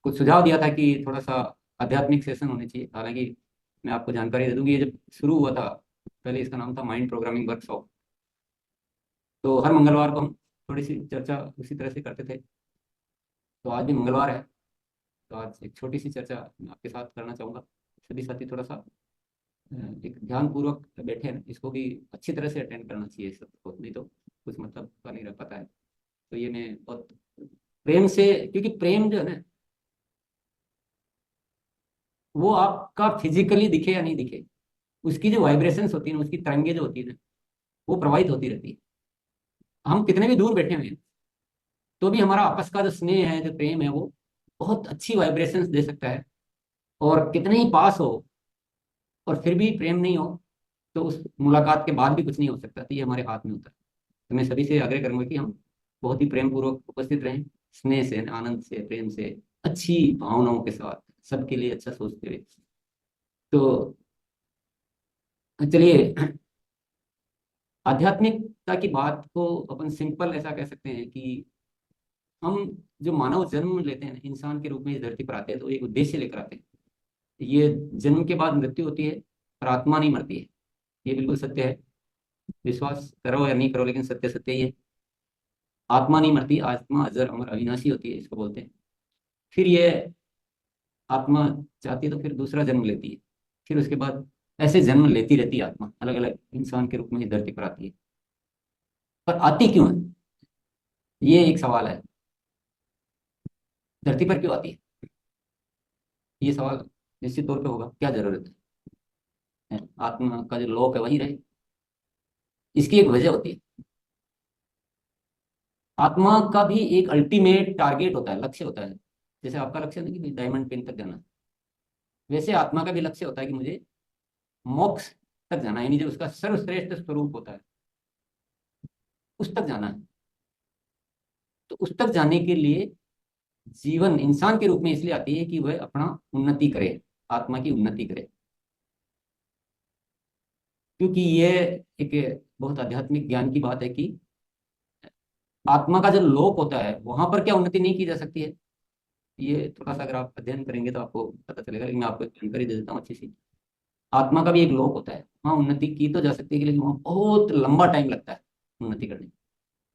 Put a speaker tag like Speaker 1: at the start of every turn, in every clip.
Speaker 1: कुछ सुझाव दिया था कि थोड़ा सा आध्यात्मिक सेशन होने चाहिए। हालांकि मैं आपको जानकारी दे दूं कि ये जब शुरू हुआ था, पहले इसका नाम था माइंड प्रोग्रामिंग वर्कशॉप। तो हर मंगलवार को हम थोड़ी सी चर्चा उसी तरह से करते थे। तो आज भी मंगलवार है, तो आज एक छोटी सी चर्चा मैं आपके साथ करना चाहूँगा। सभी साथी थोड़ा सा एक ध्यान पूर्वक बैठे हैं, इसको भी अच्छी तरह से अटेंड करना चाहिए सबको, नहीं तो कुछ मतलब का नहीं रह पाता है। तो ये मैं बहुत प्रेम से, क्योंकि प्रेम जो है ना, वो आपका फिजिकली दिखे या नहीं दिखे, उसकी जो वाइब्रेशंस होती है ना, उसकी तरंगे जो होती है ना, वो प्रवाहित होती रहती है। हम कितने भी दूर बैठे हुए हैं, तो भी हमारा आपस का जो स्नेह है, जो प्रेम है, वो बहुत अच्छी वाइब्रेशंस दे सकता है। और कितने ही पास हो और फिर भी प्रेम नहीं हो, तो उस मुलाकात के बाद भी कुछ नहीं हो सकता। तो ये हमारे हाथ में होता है। तो मैं सभी से आग्रह करूंगा कि हम बहुत ही प्रेम पूर्वक उपस्थित रहें, स्नेह से, आनंद से, प्रेम से, अच्छी भावनाओं के साथ, सबके लिए अच्छा सोचते हुए। तो चलिए, आध्यात्मिकता की बात को अपन सिंपल ऐसा कह सकते हैं कि हम जो मानव जन्म लेते हैं ना, इंसान के रूप में इस धरती पर आते हैं तो एक उद्देश्य लेकर आते हैं। ये जन्म के बाद मृत्यु होती है, पर आत्मा नहीं मरती है। ये बिल्कुल सत्य है, विश्वास करो या नहीं करो, लेकिन सत्य सत्य ही है। आत्मा नहीं मरती, आत्मा अजर अमर अविनाशी होती है, इसको बोलते हैं। फिर ये आत्मा चाहती है तो फिर दूसरा जन्म लेती है। फिर उसके बाद ऐसे जन्म लेती रहती है आत्मा, अलग अलग इंसान के रूप में इस धरती पर आती है। पर आती क्यों है, ये एक सवाल है। धरती पर क्यों आती है, ये सवाल निश्चित तौर पे होगा। क्या जरूरत है आत्मा का जो लोक है वही रहे, इसकी एक वजह होती है। आत्मा का भी एक अल्टीमेट टारगेट होता है, लक्ष्य होता है। जैसे आपका लक्ष्य नहीं कि डायमंड पिन तक जाना, वैसे आत्मा का भी लक्ष्य होता है कि मुझे मोक्ष तक जाना है, यानी जो उसका सर्वश्रेष्ठ स्वरूप होता है, उस तक जाना है। तो उस तक जाने के लिए जीवन इंसान के रूप में इसलिए आती है कि वह अपना उन्नति करे, आत्मा की उन्नति करे। क्योंकि ये एक बहुत आध्यात्मिक ज्ञान की बात है कि आत्मा का जो लोक होता है वहां पर क्या उन्नति नहीं की जा सकती है। ये थोड़ा सा अगर आप अध्ययन करेंगे तो आपको पता चलेगा, लेकिन मैं आपको एक जानकारी दे देता हूँ अच्छी सी। आत्मा का भी एक लोक होता है, वहाँ उन्नति की तो जा सकती है, लेकिन वहाँ बहुत लंबा टाइम लगता है उन्नति करने में।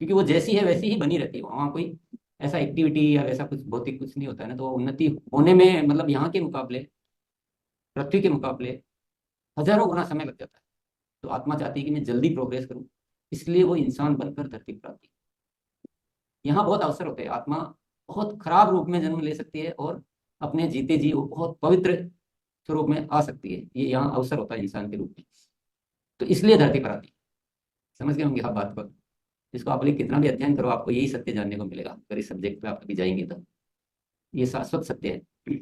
Speaker 1: क्योंकि वो जैसी है वैसी ही बनी रहती है, वहाँ कोई ऐसा एक्टिविटी या वैसा कुछ भौतिक कुछ नहीं होता है ना, तो वो उन्नति होने में मतलब यहाँ के मुकाबले, पृथ्वी के मुकाबले हजारों गुना समय लग जाता है। तो आत्मा चाहती है कि मैं जल्दी प्रोग्रेस करूँ, इसलिए वो इंसान बनकर धरती पर आती है। यहाँ बहुत अवसर होते हैं। आत्मा बहुत खराब रूप में जन्म ले सकती है और अपने जीते जी वो बहुत पवित्र स्वरूप में आ सकती है। ये यहाँ अवसर होता है इंसान के रूप में, तो इसलिए धरती पर आती है। समझ गए होंगे आप बात को। इसको आप लोग कितना भी अध्ययन करो, आपको यही सत्य जानने को मिलेगा अगर इस सब्जेक्ट पे आप कभी जाएंगे तो। ये शाश्वत सत्य है।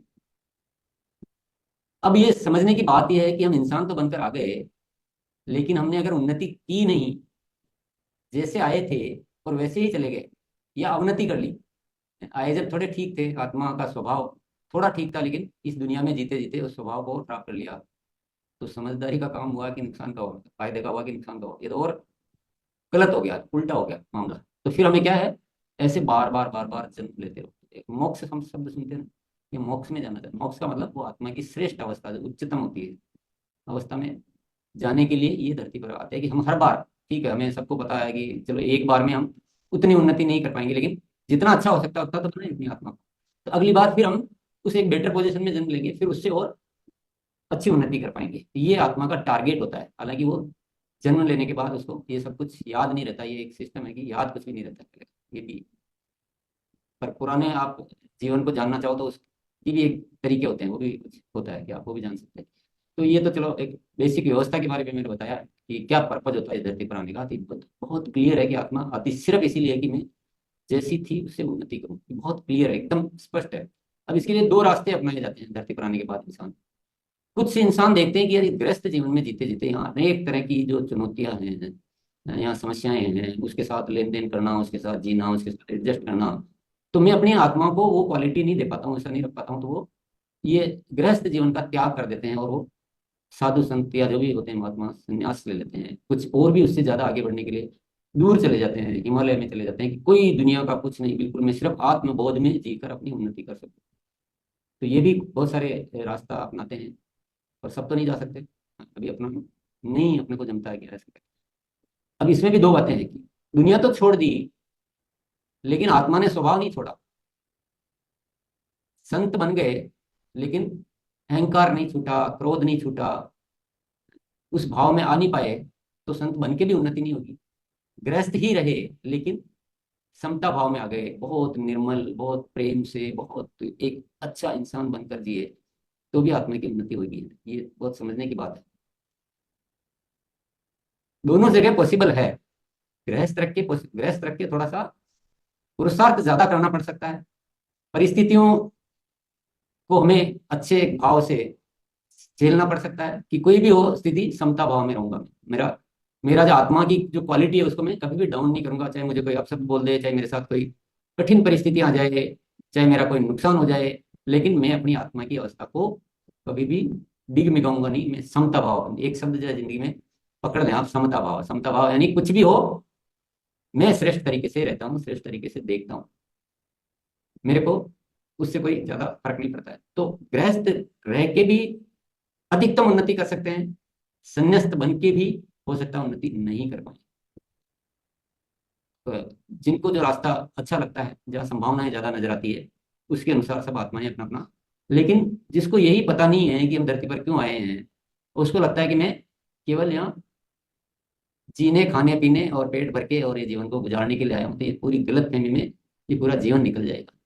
Speaker 1: अब ये समझने की बात यह है कि हम इंसान तो बनकर आ गए, लेकिन हमने अगर उन्नति की नहीं, जैसे आए थे और वैसे ही चले गए, या अवनति कर ली। आए जब थोड़े ठीक थे, आत्मा का स्वभाव थोड़ा ठीक था, लेकिन इस दुनिया में जीते जीते उस स्वभाव को प्राप्त कर लिया, तो समझदारी का काम हुआ कि नुकसान का हुआ, फायदे का हुआ कि नुकसान का हुआ, ये तो और गलत हो गया, उल्टा हो गया मामला। तो फिर हमें क्या है, ऐसे बार बार बार बार जन्म लेते रहो। एक मोक्ष हम शब्द सुनते हैं ना, ये मोक्ष में जाना चाहते। मोक्ष का मतलब वो आत्मा की श्रेष्ठ अवस्था जो उच्चतम होती है, अवस्था में जाने के लिए ये धरती पर आते हैं। कि हम हर बार, ठीक है, हमें सबको पता है कि चलो एक बार में हम उतनी उन्नति नहीं कर पाएंगे, लेकिन जितना अच्छा हो सकता है उतना तो बनाए अपनी आत्मा को। तो अगली बार फिर हम उसे एक बेटर पोजीशन में जन्म लेंगे, फिर उससे और अच्छी उन्नति कर पाएंगे। ये आत्मा का टारगेट होता है। हालांकि वो जन्म लेने के बाद उसको ये सब कुछ याद नहीं रहता, ये एक सिस्टम है कि याद कुछ भी नहीं रहता ये भी। पर पुराने आप जीवन को जानना चाहो तो उसकी भी एक तरीके होते हैं, वो भी कुछ होता है कि आप वो भी जान सकते हैं। तो ये तो चलो एक बेसिक व्यवस्था के बारे में मैंने बताया कि क्या पर्पज होता है इस धरती पर आने का। तो बहुत बहुत क्लियर है कि आत्मा आती सिर्फ इसीलिए कि मैं जैसी थी उससे उन्नति करूँ। बहुत क्लियर है, एकदम स्पष्ट है। अब इसके लिए दो रास्ते अपनाए जाते हैं धरती पर आने के बाद इंसान। कुछ से इंसान देखते हैं कि यार इस ग्रस्त जीवन में जीते जीते यहाँ अनेक तरह की जो चुनौतियां हैं, यहाँ समस्याएं हैं, उसके साथ लेन देन करना, उसके साथ जीना, उसके साथ एडजस्ट करना, तो मैं अपनी आत्मा को वो क्वालिटी नहीं दे पाता हूँ, ऐसा नहीं रख पाता हूँ। तो वो ये गृहस्थ जीवन का त्याग कर देते हैं और वो साधु संत या जो भी होते हैं महात्मा संन्यास ले लेते हैं। कुछ और भी उससे ज्यादा आगे बढ़ने के लिए दूर चले जाते हैं, हिमालय में चले जाते हैं कि कोई दुनिया का कुछ नहीं, बिल्कुल मैं सिर्फ आत्मबोध में जीकर अपनी उन्नति कर सकूं। तो ये भी बहुत सारे रास्ता अपनाते हैं, और सब तो नहीं जा सकते। अभी अपना नहीं, अपने को जमता है कि ऐसे। अब इसमें भी दो बातें हैं कि दुनिया तो छोड़ दी, लेकिन आत्मा ने स्वभाव नहीं छोड़ा। संत बन गए, लेकिन अहंकार नहीं छूटा, क्रोध नहीं छूटा, उस भाव में आ नहीं पाए, तो संत बन के भी उन्नति नहीं होगी। गृहस्थ ही रहे, लेकिन समता भाव में आ गए, बहुत निर्मल, बहुत प्रेम से, बहुत एक अच्छा इंसान बनकर जिए, तो भी आत्मा की उन्नति होगी। ये बहुत समझने की बात है। दोनों जगह पॉसिबल है। गृहस्थ रख के थोड़ा सा पुरुषार्थ ज्यादा करना पड़ सकता है। परिस्थितियों को हमें अच्छे भाव से झेलना पड़ सकता है कि कोई भी हो स्थिति, समता भाव में रहूंगा मैं। मेरा मेरा जो आत्मा की जो क्वालिटी है उसको मैं कभी भी डाउन नहीं करूंगा, चाहे मुझे कोई अपशब्द बोल दे, चाहे मेरे साथ कोई कठिन परिस्थिति आ जाए, चाहे मेरा कोई नुकसान हो जाए, लेकिन मैं अपनी आत्मा की अवस्था को कभी भी डिगमिगाऊंगा नहीं। मैं समता भाव, एक शब्द जो है जिंदगी में पकड़ लें आप, समता भाव। समता भाव यानी कुछ भी हो, मैं श्रेष्ठ तरीके से रहता हूँ, श्रेष्ठ तरीके से देखता हूँ, मेरे को उससे कोई ज्यादा फर्क नहीं पड़ता है। तो गृहस्थ रह के भी अधिकतम उन्नति कर सकते हैं, संन्यास्त बन के भी हो सकता है उन्नति नहीं कर पाए। तो जिनको जो रास्ता अच्छा लगता है, जहाँ संभावनाएं ज्यादा नजर आती है, उसके अनुसार सब आत्माएं अपना अपना। लेकिन जिसको यही पता नहीं है कि हम धरती पर क्यों आए हैं, उसको लगता है कि मैं केवल यहाँ जीने, खाने पीने और पेट भर के और ये जीवन को गुजारने के लिए आया हूँ, तो ये पूरी गलत फहमी में ये पूरा जीवन निकल जाएगा।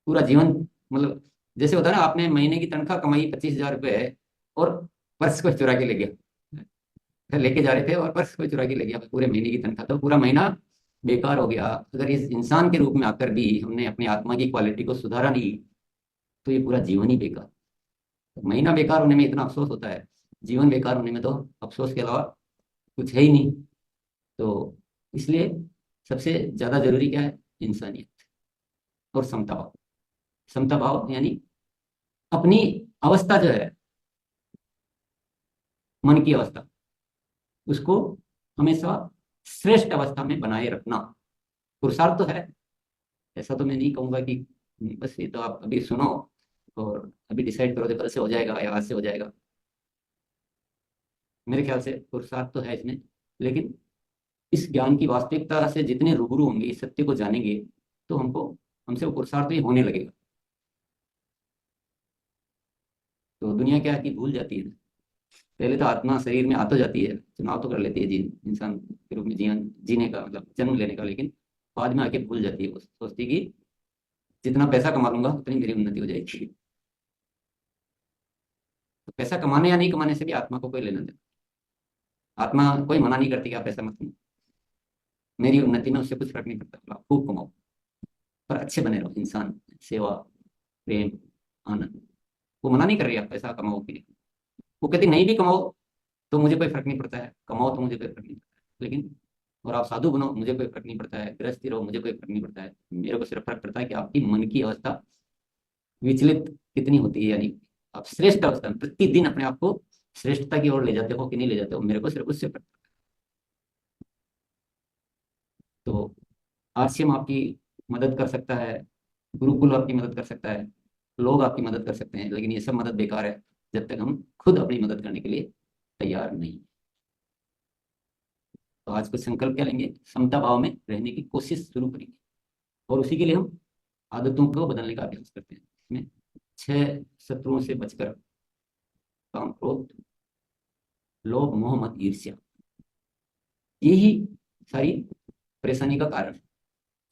Speaker 1: पूरा जीवन मतलब, जैसे होता है ना, आपने महीने की तनख्वाह कमाई 25,000 रुपये है, और पर्स को चुरा के ले गया, लेके जा रहे थे और पर्स को चुरा के ले गया पूरे महीने की तनख्वाह, तो पूरा महीना बेकार हो गया। अगर इस इंसान के रूप में आकर भी हमने अपनी आत्मा की क्वालिटी को सुधारा नहीं, तो ये पूरा जीवन ही बेकार। तो महीना बेकार होने में इतना अफसोस होता है, जीवन बेकार होने में तो अफसोस के अलावा कुछ है ही नहीं। तो इसलिए सबसे ज्यादा जरूरी क्या है? इंसानियत और समता भाव। समता भाव यानी अपनी अवस्था जो है, मन की अवस्था, उसको हमेशा श्रेष्ठ अवस्था में बनाए रखना। पुरुषार्थ तो है, ऐसा तो मैं नहीं कहूंगा कि बस ये तो आप अभी सुनो और अभी डिसाइड करो तो कल से हो जाएगा या आज से हो जाएगा। मेरे ख्याल से पुरुषार्थ तो है इसमें, लेकिन इस ज्ञान की वास्तविकता से जितने रूबरू होंगे, इस सत्य को जानेंगे, तो हमको हमसे वो पुरुषार्थ ही होने लगेगा। तो दुनिया क्या है कि भूल जाती है। पहले तो आत्मा शरीर में आ तो जाती है, चुनाव तो कर लेती है इंसान के रूप में जीवन जीने का, मतलब जन्म लेने का, लेकिन बाद में आके भूल जाती है। वो सोचती है कि जितना पैसा कमा लूंगा उतनी मेरी उन्नति हो जाएगी। तो पैसा कमाने या नहीं कमाने से भी आत्मा को कोई लेना देना। आत्मा कोई मना नहीं करती कि आप पैसा मत कमाओ, मेरी उन्नति में उससे कुछ फर्क नहीं पड़ता, आप खूब कमाओ, पर अच्छे बने रहो इंसान, सेवा, प्रेम, आनंद। वो मना नहीं कर रही आप पैसा कमाओ के लिए, वो कहती नहीं भी कमाओ तो मुझे कोई फर्क नहीं पड़ता है, कमाओ तो मुझे कोई फर्क नहीं पड़ता है, लेकिन और आप साधु बनो मुझे कोई फर्क नहीं पड़ता है, गृहस्थी रहो मुझे कोई फर्क नहीं पड़ता है। मेरे को सिर्फ फर्क पड़ता है कि आपकी मन की अवस्था विचलित कितनी होती है, यानी आप श्रेष्ठ अवस्था में प्रतिदिन अपने आप को श्रेष्ठता की ओर ले जाते हो कि नहीं ले जाते हो, मेरे को सिर्फ उससे फर्क। तो आरसीएम आपकी मदद कर सकता है, गुरुकुल आपकी मदद कर सकता है, लोग आपकी मदद कर सकते हैं, लेकिन ये सब मदद बेकार है जब तक हम खुद अपनी मदद करने के लिए तैयार नहीं। तो आज कुछ संकल्प क्या लेंगे? समता भाव में रहने की कोशिश शुरू करेंगे, और उसी के लिए हम आदतों को बदलने का अभ्यास करते हैं। इसमें 6 शत्रुओं से बचकर, काम, क्रोध, लोभ, मोह, मद, ईर्ष्या, यही सारी परेशानी का कारण है।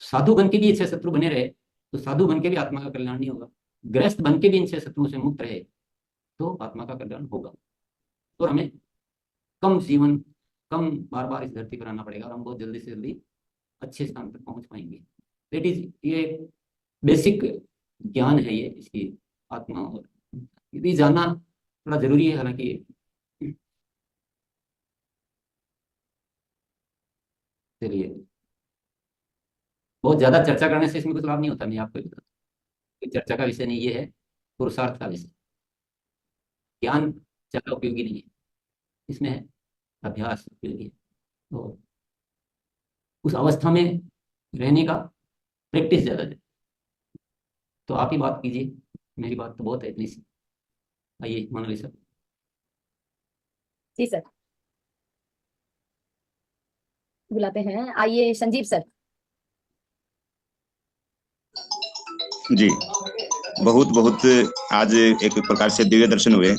Speaker 1: साधु बन के भी 6 शत्रु बने रहे, तो साधु बन के भी आत्मा का कल्याण नहीं होगा। गृहस्थ बन के भी इन 6 शत्रुओं से मुक्त रहे, तो आत्मा का कल्याण होगा। और हमें कम जीवन, कम बार बार इस धरती पर आना पड़ेगा, और हम बहुत जल्दी से जल्दी अच्छे स्थान पर पहुंच पाएंगे। दैट इज, ये बेसिक ज्ञान है ये, इसकी आत्मा। और ये जानना थोड़ा जरूरी है, हालांकि चलिए, बहुत ज्यादा चर्चा करने से इसमें कुछ लाभ नहीं होता, मैं आपको बता दूं। चर्चा का विषय नहीं ये है, पुरुषार्थ का विषय। ज्ञान ज्यादा उपयोगी नहीं है, इसमें है अभ्यास उपयोगी है। तो उस अवस्था में रहने का प्रैक्टिस ज्यादा है। तो आप ही बात कीजिए, मेरी बात तो बहुत है इतनी सी। आइए मोनालिसा।
Speaker 2: जी सर, बुलाते हैं। आइए संजीव सर।
Speaker 3: जी, बहुत बहुत आज एक प्रकार से दिव्य दर्शन हुए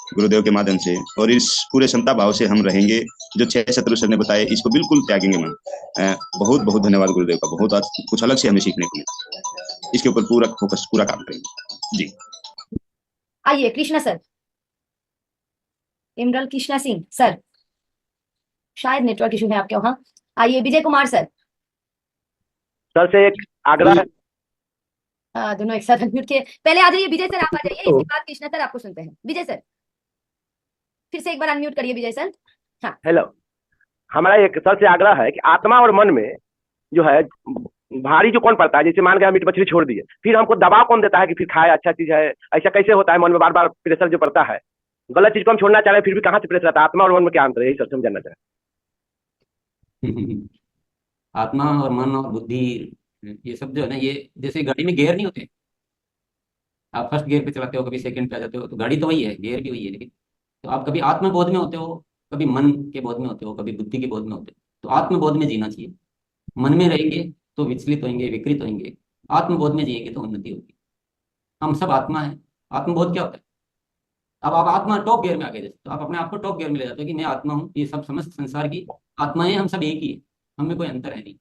Speaker 3: गुरुदेव के माध्यम से, और इस पूरे क्षमता भाव से हम रहेंगे। जो 6 शत्रु सर ने बताए इसको बिल्कुल त्यागेंगे मन। बहुत बहुत धन्यवाद गुरुदेव का। बहुत आज कुछ अलग से हमें सीखने को मिला। इसके ऊपर पूरा फोकस, पूरा काम करेंगे जी।
Speaker 2: आइए कृष्णा सर, इमरल कृष्णा सिंह सर। शायद नेटवर्क इशू है आपके वहाँ। आइए विजय कुमार सर।
Speaker 4: सर से एक आग्रह है।
Speaker 2: दोनों एक साथ अनम्यूट किए। पहले आ जाइए विजय सर, आप आ जाइए, इसके बाद कृष्णा सर आपको सुनते हैं। विजय सर फिर से एक बार अनम्यूट करिए विजय सर। हाँ
Speaker 4: हेलो, हमारा एक सर से आग्रह है कि आत्मा और मन में जो है भारी जो कौन पड़ता है, जैसे मान के हम मीट मछली छोड़ दिए, फिर हमको दबाव कौन देता है कि फिर खाए, अच्छा चीज है, ऐसा कैसे होता है? मन में बार बार प्रेशर जो पड़ता है, गलत चीज को हम छोड़ना चाह रहे हैं, फिर भी कहाँ से प्रेशर आता है? आत्मा और मन में क्या अंतर है, यही सर समझना चाह
Speaker 1: आत्मा और मन और बुद्धि, ये सब जो है ना, ये जैसे गाड़ी में गियर नहीं होते। आप फर्स्ट गियर पे चलाते हो, कभी सेकंड पे आ जाते हो, तो गाड़ी तो वही है, गियर भी वही है, लेकिन तो आप कभी आत्मबोध में होते हो, कभी मन के बोध में होते हो, कभी बुद्धि के बोध में होते हो। तो आत्मबोध में जीना चाहिए। मन में रहेंगे तो विचलित होंगे, विकृत होंगे। आत्मबोध में जिएंगे तो उन्नति होगी। हम सब आत्मा है। आत्मबोध क्या होता है? अब आप आत्मा टॉप गियर में आ गए, जैसे तो आप अपने आप को टॉप गियर में ले जाते हो कि मैं आत्मा हूँ, ये सब समस्त संसार की आत्माएं, हम सब एक ही है, हम में कोई अंतर है नहीं।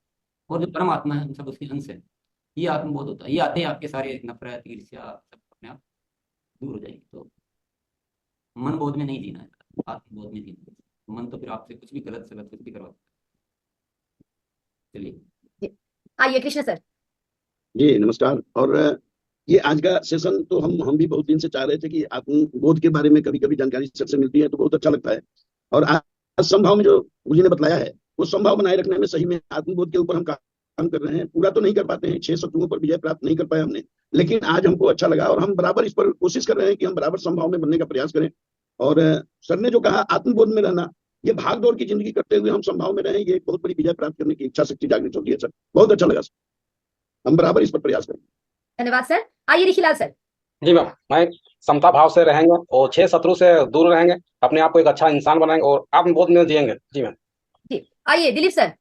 Speaker 1: और जो परम आत्मा है हम सब उसके अंश है। ये आत्मबोध होता है। ये आते ही आपके सारे नफरत, ईर्ष्या सब अपने आप दूर हो जाएंगे। तो मन बोध में नहीं जीना है, आत्मबोध में जीना है। मन तो फिर आपसे कुछ भी गलत सलत कुछ भी करवा सकता है। चलिए।
Speaker 2: जी। आइए कृष्णा सर।
Speaker 5: जी नमस्कार। और ये आज का सेशन तो हम भी बहुत दिन से चाह रहे थे कि आत्मबोध के बारे में कभी कभी जानकारी सबसे मिलती है तो बहुत अच्छा लगता है। और आज संभाव में जो गुरु जी ने बतलाया है, वो संभाव बनाए रखने में सही में आत्मबोध के ऊपर हम काम कर रहे हैं। पूरा तो नहीं कर पाते हैं, 6 शत्रुओं पर विजय प्राप्त नहीं कर पाए हमने, लेकिन आज हमको अच्छा लगा और हम बराबर इस पर कोशिश कर रहे हैं कि हम बराबर संभाव में बनने का प्रयास करें। और सर ने जो कहा आत्मबोध में रहना, ये भाग दौड़ की जिंदगी करते हुए हम संभाव में रहें, ये एक बहुत बड़ी विजय प्राप्त करने की इच्छा शक्ति जागृत होती है सर। बहुत अच्छा लगा सर, हम बराबर इस पर प्रयास करें।
Speaker 2: धन्यवाद सर। आइए ऋषिलाल सर।
Speaker 6: जी मैम, मैं समता भाव से रहेंगे और 6 शत्रु से दूर रहेंगे, अपने आप को एक अच्छा इंसान बनाएंगे और आत्मबोध में जिएंगे। जी मैम।
Speaker 2: जी। आइए दिलीप सर।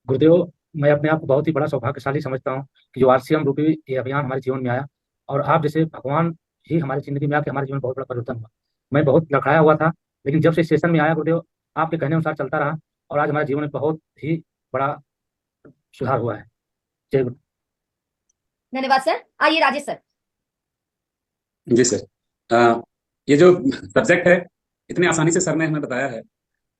Speaker 7: गुरुदेव, मैं अपने आप को बहुत ही बड़ा सौभाग्यशाली समझता हूँ कि जो आरसीएम रूपी ये अभियान हमारे जीवन में आया, और आप जैसे भगवान ही हमारी जिंदगी में आके हमारे जीवन में बहुत बड़ा परिवर्तन हुआ। मैं बहुत लड़खड़ाया हुआ था, लेकिन जब से स्टेशन में आया गुरुदेव, आपके कहने अनुसार चलता रहा, और आज हमारे जीवन में बहुत ही बड़ा सुधार हुआ है। जय गुरु।
Speaker 2: धन्यवाद सर। आइए राजेश सर।
Speaker 8: जी सर। ये जो सब्जेक्ट है इतने आसानी से सर ने हमें बताया है,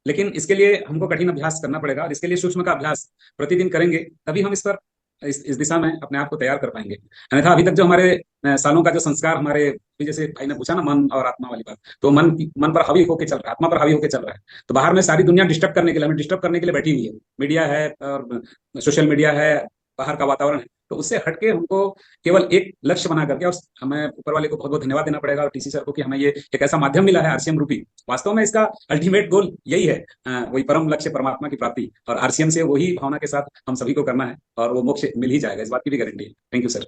Speaker 8: लेकिन इसके लिए हमको कठिन अभ्यास करना पड़ेगा, और इसके लिए सूक्ष्म का अभ्यास प्रतिदिन करेंगे, तभी हम इस पर इस दिशा में अपने आप को तैयार कर पाएंगे। अन्यथा अभी तक जो हमारे सालों का जो संस्कार हमारे, जैसे भाई ने पूछा ना मन और आत्मा वाली बात, तो मन पर हावी होकर चल रहा है, आत्मा पर हावी होकर चल रहा है। तो बाहर में सारी दुनिया डिस्टर्ब करने के लिए, हमें डिस्टर्ब करने के लिए बैठी हुई है। मीडिया है और सोशल मीडिया है, बाहर का वातावरण है। तो उससे हटके हमको केवल एक लक्ष्य बना करके, और हमें ऊपर वाले को बहुत बहुत धन्यवाद देना पड़ेगा और टीसी सर को कि हमें ये एक ऐसा माध्यम मिला है आरसीएम रूपी। वास्तव में इसका अल्टीमेट गोल यही है, वही परम लक्ष्य परमात्मा की प्राप्ति, और आरसीएम से वही भावना के साथ हम सभी को करना है, और वो मोक्ष मिल ही जाएगा, इस बात की भी गारंटी है। Thank you sir.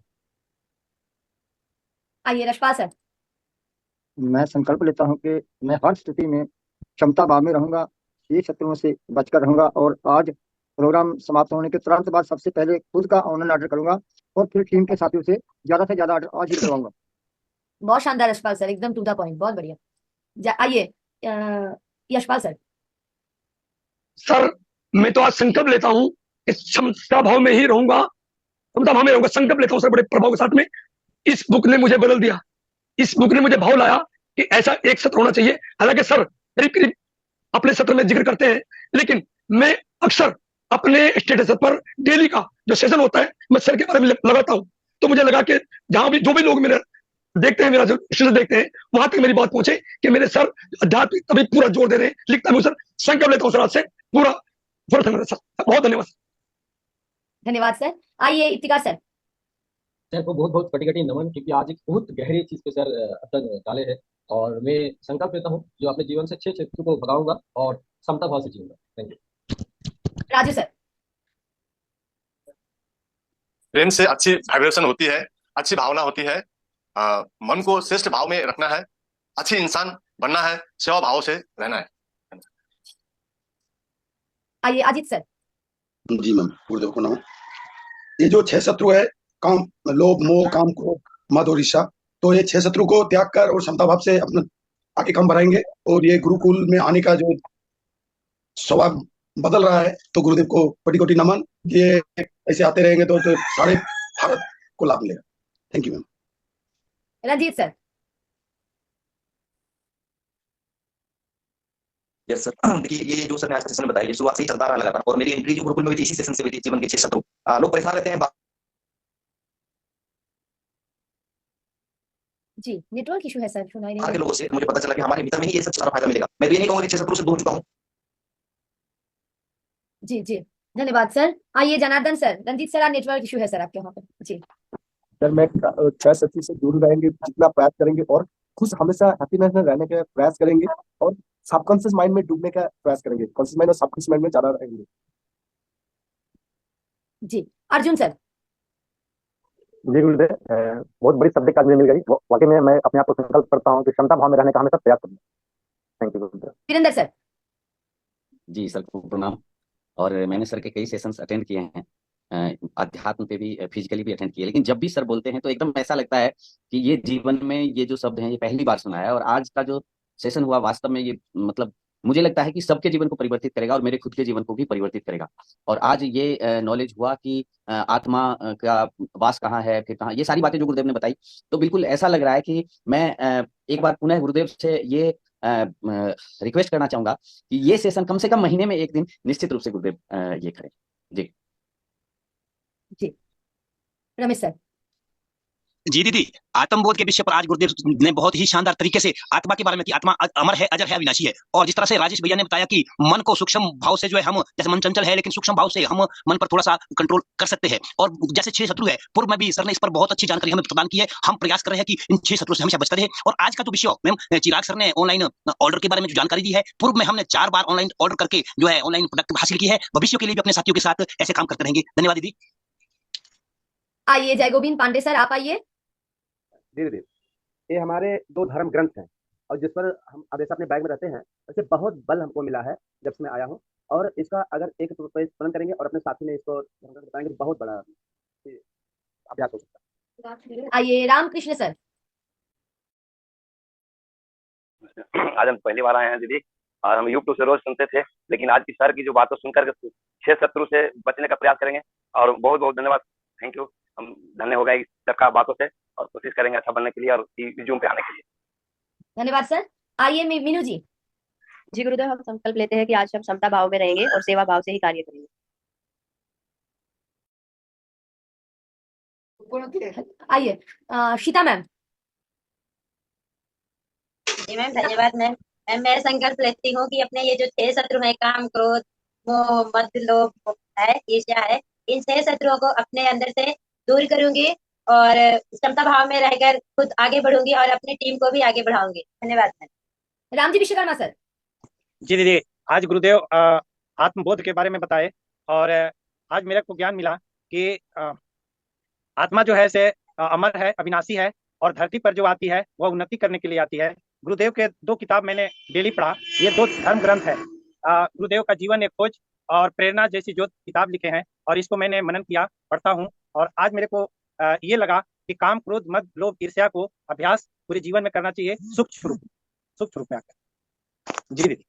Speaker 2: आइए रशपाल सर।
Speaker 9: मैं संकल्प लेता हूं कि मैं हर स्थिति में क्षमता भाव में रहूंगा, ये शत्रुओं से बचकर रहूंगा, और आज प्रोग्राम समाप्त होने के तुरंत बाद सबसे पहले खुद का ऑनलाइन ऑर्डर करूंगा, और फिर टीम के साथियों से ज्यादा ऑर्डर आज ही करवाऊंगा।
Speaker 2: बहुत शानदार यशपाल सर, एकदम टू द पॉइंट, बहुत बढ़िया। आइए यशपाल सर।
Speaker 10: सर मैं तो आज संकल्प लेता हूँ कि क्षमता भाव में ही रहूंगा, क्षमता भाव में रहूंगा, संकल्प लेता हूँ सर बड़े प्रभाव के साथ में। इस बुक ने मुझे बदल दिया, इस बुक ने मुझे भाव लाया कि ऐसा एक सत्र होना चाहिए। हालांकि सर करीब करीब अपने सत्र में जिक्र करते हैं, लेकिन मैं अक्सर अपने स्टेटस पर डेली का जो सेशन होता है मैं सर के बारे में लगाता हूँ। तो मुझे लगा कि जहां भी जो भी लोग मेरे देखते हैं, मेरा जो स्टेटस देखते हैं, वहां तक मेरी बात पहुंचे कि मेरे सर आध्यात्मिक तभी पूरा जोर दे रहे हैं। लिखता हूँ सर, संकल्प लेता हूँ सर आज से पूरा सर। बहुत धन्यवाद सर।
Speaker 2: धन्यवाद सर। आइए इफ्तिकार सर।
Speaker 11: सर को बहुत बहुत कटी कटी नमन, क्योंकि आज एक बहुत गहरी चीज पे सर अब तक डाले हैं, और मैं संकल्प लेता हूँ जो अपने जीवन से 6 शत्रु को भगाऊंगा और समता भाव से जीऊंगा। Thank you.
Speaker 2: राजू सर।
Speaker 12: प्रेम से अच्छी वाइब्रेशन होती है, अच्छी भावना होती है, मन को श्रेष्ठ भाव में रखना है, अच्छे इंसान बनना है, सेवा भाव से रहना है।
Speaker 2: आइए अजीत सर।
Speaker 5: जी मैम, गुरुदेव को नमः। ये जो 6 शत्रु है, काम, लोभ, मोह, काम, क्रोध, मद और ईर्ष्या, तो ये 6 शत्रु को त्याग कर और समता भाव से अपना आगे काम बढ़ाएंगे। और ये गुरुकुल में आने का जो स्वभाव बदल रहा है, तो गुरुदेव को कोटि कोटि नमन। ये ऐसे आते रहेंगे तो सारे भारत को लाभ मिलेगा। Thank you ma'am.
Speaker 2: Ranjit sir.
Speaker 13: Yes sir, देखिए ये जो सर ने आज सेशन बताया, ये शुरुआत से ही चलता रहा लगातार, और मेरी एंट्री जो गुरुकुल में हुई थी इसी सेशन से हुई थी। जीवन के 6 शत्रु, लोग परेशान रहते हैं।
Speaker 2: जी नेटवर्क इशू है सर, सुनाई नहीं
Speaker 13: बाहर
Speaker 2: दे
Speaker 13: के
Speaker 2: रहा।
Speaker 13: लोगों से मुझे पता चला कि हमारे भीतर में ही ये सब सारा फायदा मिलेगा। मैं तो ये नहीं कहूंगा कि 6 शत्रु से दूर हो चुका हूँ।
Speaker 2: जी जी धन्यवाद सर। आइए Janardan sir. Ranjit sir, network issue है सर आपके वहाँ पे। जी
Speaker 9: सर मैं 6 शत्रु से दूर रहेंगे, जितना प्रयास करेंगे और खुश हमेशा हैप्पीनेस में रहने का प्रयास करेंगे और सबकॉन्शियस माइंड में डूबने का प्रयास करेंगे। कॉन्शियस माइंड और सबकॉन्शियस माइंड में ज्यादा रहेंगे।
Speaker 2: जी अर्जुन सर।
Speaker 14: जी गुरुदेव, बहुत बड़ी सब्जेक्ट आज मुझे मिल गई। वाकई में मैं अपने आप को संकल्प करता हूँ कि क्षमता भाव में रहने का हमेशा प्रयास करूंगा। Thank you Gurudev.
Speaker 2: Virendra sir.
Speaker 15: Ji sir को प्रणाम। और मैंने सर के कई सेशंस अटेंड किए हैं, अध्यात्म पे भी, फिजिकली भी अटेंड किए, लेकिन जब भी सर बोलते हैं तो एकदम ऐसा लगता है कि ये जीवन में ये जो शब्द हैं ये पहली बार सुना है। और आज का जो सेशन हुआ वास्तव में ये मतलब मुझे लगता है कि सबके जीवन को परिवर्तित करेगा और मेरे खुद के जीवन को भी परिवर्तित करेगा। और आज ये नॉलेज हुआ कि आत्मा का वास कहाँ है, फिर कहाँ, ये सारी बातें जो गुरुदेव ने बताई, तो बिल्कुल ऐसा लग रहा है कि मैं एक बार पुनः गुरुदेव से ये रिक्वेस्ट करना चाहूंगा कि ये सेशन कम से कम महीने में एक दिन निश्चित रूप से गुरुदेव ये करें। जी
Speaker 2: जी रमेश सर।
Speaker 16: जी दीदी, आत्मबोध के विषय पर आज गुरुदेव ने बहुत ही शानदार तरीके से आत्मा के बारे में की। आत्मा अमर है, अजर है, अविनाशी है। और जिस तरह से राजेश भैया ने बताया कि मन को सूक्ष्म भाव से जो है, हम जैसे मन चंचल है लेकिन सूक्ष्म भाव से हम मन पर थोड़ा सा कंट्रोल कर सकते हैं। और जैसे 6 शत्रु है, पूर्व में भी सर ने इस पर बहुत अच्छी जानकारी हमें प्रदान की है। हम प्रयास कर रहे हैं कि इन 6 शत्रु से हमेशा बचते रहे। और आज का जो विषय मैम चिराग सर ने ऑनलाइन ऑर्डर के बारे में जो जानकारी दी है, पूर्व में हमने 4 बार ऑनलाइन ऑर्डर करके जो है ऑनलाइन प्रोडक्ट हासिल की है। भविष्य के लिए भी अपने साथियों के साथ ऐसे काम करते रहेंगे। धन्यवाद दीदी।
Speaker 2: आइए जय गोविंद पांडे सर, आप आइए।
Speaker 4: जी दीदी, ये हमारे 2 धर्म ग्रंथ हैं और जिस पर हम हमेशा अपने बैग में रहते हैं, वैसे बहुत बल हमको मिला है जब से मैं आया हूँ। और इसका अगर एक पालन करेंगे और अपने साथी में इसको बताएंगे तो बहुत बड़ा अभ्यास हो सकता है।
Speaker 2: आइए रामकृष्ण सर।
Speaker 4: आज हम पहली बार आए हैं दीदी, और हम यूट्यूब से रोज सुनते थे, लेकिन आज की सर की जो बातों सुनकर 6 शत्रु से बचने का प्रयास करेंगे। और बहुत बहुत धन्यवाद, थैंक यू। हम धन्य हो गए इस सर का बातों से, और कोशिश करेंगे अच्छा बनने के लिए और जूम पे आने के लिए।
Speaker 2: धन्यवाद सर। आइए मीनू जी।
Speaker 17: जी गुरुदेव, हम संकल्प लेते हैं कि आज हम समता भाव में रहेंगे और सेवा भाव से ही कार्य करेंगे।
Speaker 2: आइए शीता मैम।
Speaker 18: जी मैम, धन्यवाद मैम। मैं संकल्प लेती हूँ कि अपने ये जो 6 शत्रु हैं, काम, क्रोध, मोह, मद, लोभ है, ईर्ष्या है, इन 6 शत्रुओं को अपने अंदर से दूर करूंगी और समता भाव में रहकर खुद आगे बढ़ूंगी और अपनी टीम को भी आगे बढ़ाऊंगी। धन्यवाद मैम।
Speaker 2: रामजी विश्वकर्मा सर।
Speaker 19: जी दीदी, आज गुरुदेव आत्मबोध के बारे में बताए, और आज मेरे को ज्ञान मिला कि आत्मा जो है से अमर है, अविनाशी है, और धरती पर जो आती है वह उन्नति करने के लिए आती है। गुरुदेव के 2 किताब मैंने डेली पढ़ा, ये 2 धर्म ग्रंथ है। गुरुदेव का जीवन एक खोज और प्रेरणा जैसी जो किताब लिखे हैं, और इसको मैंने मनन किया, पढ़ता हूँ। और आज मेरे को ये लगा कि काम, क्रोध, मद, लोभ, ईर्ष्या को अभ्यास पूरे जीवन में करना चाहिए, सूक्ष्म रूप में आकर। जी दीदी।